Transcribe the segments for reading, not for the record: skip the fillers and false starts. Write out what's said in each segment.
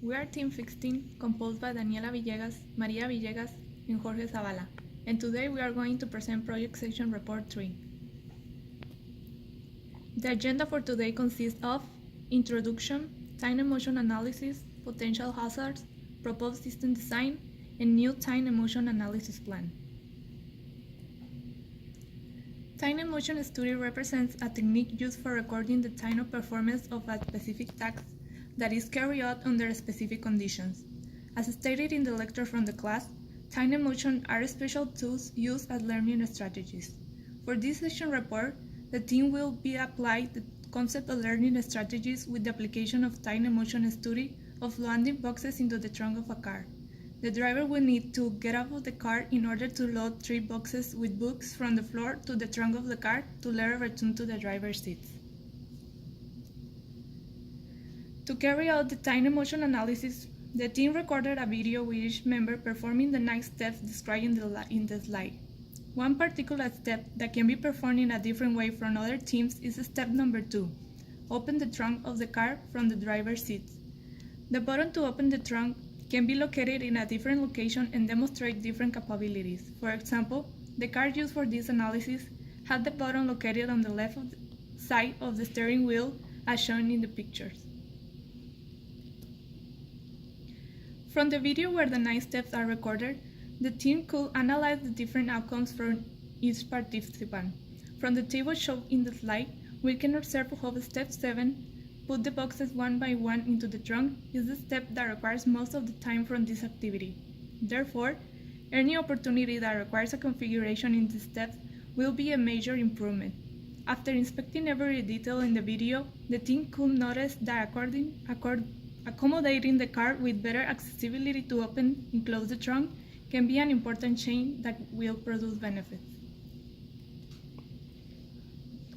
We are Team 16, composed by Daniela Villegas, Maria Villegas, and Jorge Zavala, and today we are going to present Project Section Report 3. The agenda for today consists of introduction, time and motion analysis, potential hazards, proposed system design, and new time and motion analysis plan. Time and motion study represents a technique used for recording the time of performance of a specific task that is carried out under specific conditions. As stated in the lecture from the class, time and motion are special tools used as learning strategies. For this section report, the team will be applied the concept of learning strategies with the application of time and motion study of loading boxes into the trunk of a car. The driver will need to get out of the car in order to load 3 boxes with books from the floor to the trunk of the car to later return to the driver's seat. To carry out the time and motion analysis, the team recorded a video with each member performing the 9 steps described in the slide. One particular step that can be performed in a different way from other teams is step number 2. Open the trunk of the car from the driver's seat. The button to open the trunk can be located in a different location and demonstrate different capabilities. For example, the car used for this analysis had the button located on the left side of the steering wheel as shown in the pictures. From the video where the 9 steps are recorded, the team could analyze the different outcomes for each participant. From the table shown in the slide, we can observe how step 7, put the boxes one by one into the trunk, is the step that requires most of the time from this activity. Therefore, any opportunity that requires a configuration in this step will be a major improvement. After inspecting every detail in the video, the team could notice that accommodating the car with better accessibility to open and close the trunk can be an important change that will produce benefits.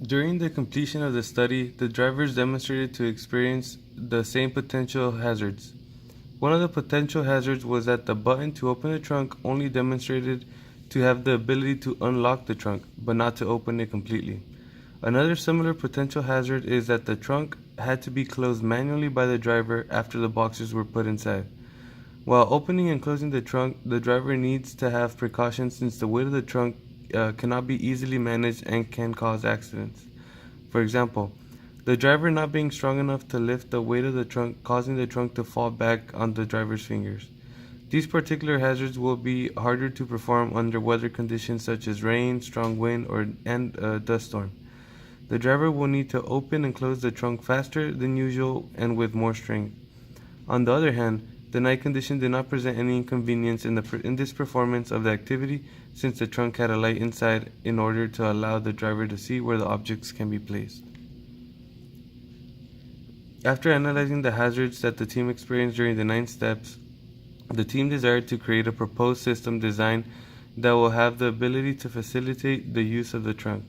During the completion of the study, the drivers demonstrated to experience the same potential hazards. One of the potential hazards was that the button to open the trunk only demonstrated to have the ability to unlock the trunk, but not to open it completely. Another similar potential hazard is that the trunk had to be closed manually by the driver after the boxes were put inside. While opening and closing the trunk, the driver needs to have precautions since the weight of the trunk cannot be easily managed and can cause accidents. For example, the driver not being strong enough to lift the weight of the trunk, causing the trunk to fall back on the driver's fingers. These particular hazards will be harder to perform under weather conditions such as rain, strong wind, and dust storm. The driver will need to open and close the trunk faster than usual and with more strength. On the other hand, the night condition did not present any inconvenience in this performance of the activity since the trunk had a light inside in order to allow the driver to see where the objects can be placed. After analyzing the hazards that the team experienced during the 9 steps, the team desired to create a proposed system design that will have the ability to facilitate the use of the trunk.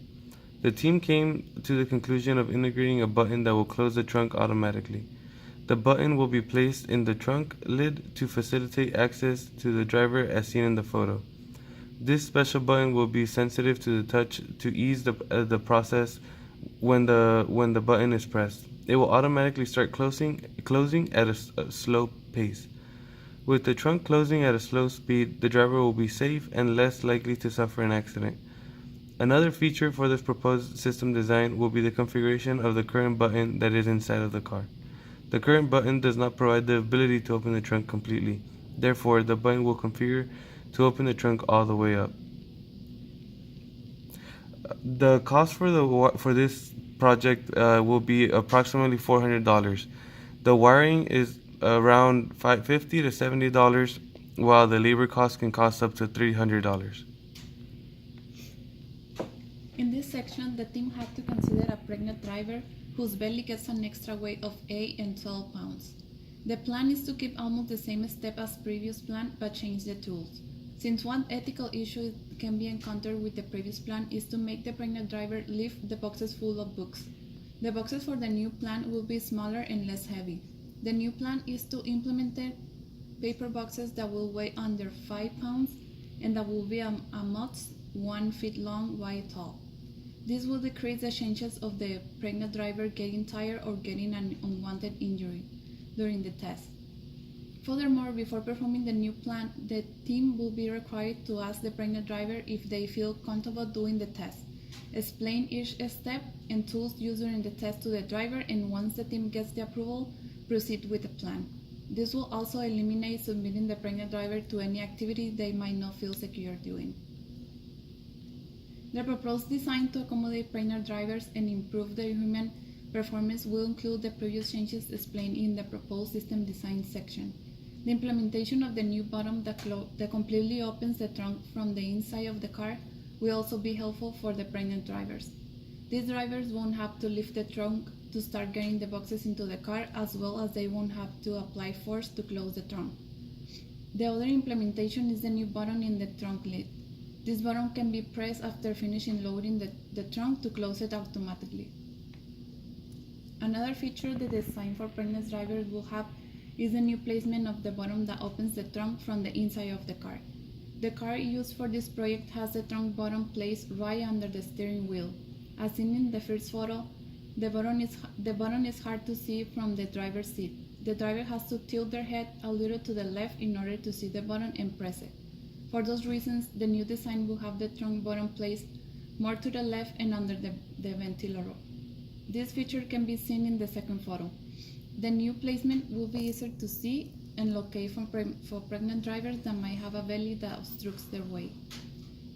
The team came to the conclusion of integrating a button that will close the trunk automatically. The button will be placed in the trunk lid to facilitate access to the driver as seen in the photo. This special button will be sensitive to the touch to ease the process when the button is pressed. It will automatically start closing at a slow pace. With the trunk closing at a slow speed, the driver will be safe and less likely to suffer an accident. Another feature for this proposed system design will be the configuration of the current button that is inside of the car. The current button does not provide the ability to open the trunk completely. Therefore, the button will configure to open the trunk all the way up. The cost for this project will be approximately $400. The wiring is around $50 to $70, while the labor cost can cost up to $300. In this section, the team had to consider a pregnant driver whose belly gets an extra weight of 8 and 12 pounds. The plan is to keep almost the same step as previous plan but change the tools. Since one ethical issue can be encountered with the previous plan is to make the pregnant driver lift the boxes full of books. The boxes for the new plan will be smaller and less heavy. The new plan is to implement paper boxes that will weigh under 5 pounds and that will be a max 1 feet long, wide, tall. This will decrease the chances of the pregnant driver getting tired or getting an unwanted injury during the test. Furthermore, before performing the new plan, the team will be required to ask the pregnant driver if they feel comfortable doing the test, explain each step and tools used during the test to the driver, and once the team gets the approval, proceed with the plan. This will also eliminate submitting the pregnant driver to any activity they might not feel secure doing. The proposed design to accommodate pregnant drivers and improve their human performance will include the previous changes explained in the proposed system design section. The implementation of the new button that completely opens the trunk from the inside of the car will also be helpful for the pregnant drivers. These drivers won't have to lift the trunk to start getting the boxes into the car, as well as they won't have to apply force to close the trunk. The other implementation is the new button in the trunk lid. This button can be pressed after finishing loading the trunk to close it automatically. Another feature the design for pregnant drivers will have is the new placement of the button that opens the trunk from the inside of the car. The car used for this project has the trunk button placed right under the steering wheel. As seen in the first photo, the button is hard to see from the driver's seat. The driver has to tilt their head a little to the left in order to see the button and press it. For those reasons, the new design will have the trunk button placed more to the left and under the ventilator. This feature can be seen in the second photo. The new placement will be easier to see and locate for pregnant drivers that might have a belly that obstructs their way.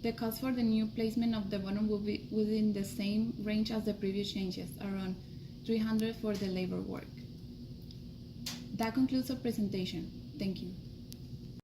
The cost for the new placement of the button will be within the same range as the previous changes, around $300 for the labor work. That concludes our presentation. Thank you.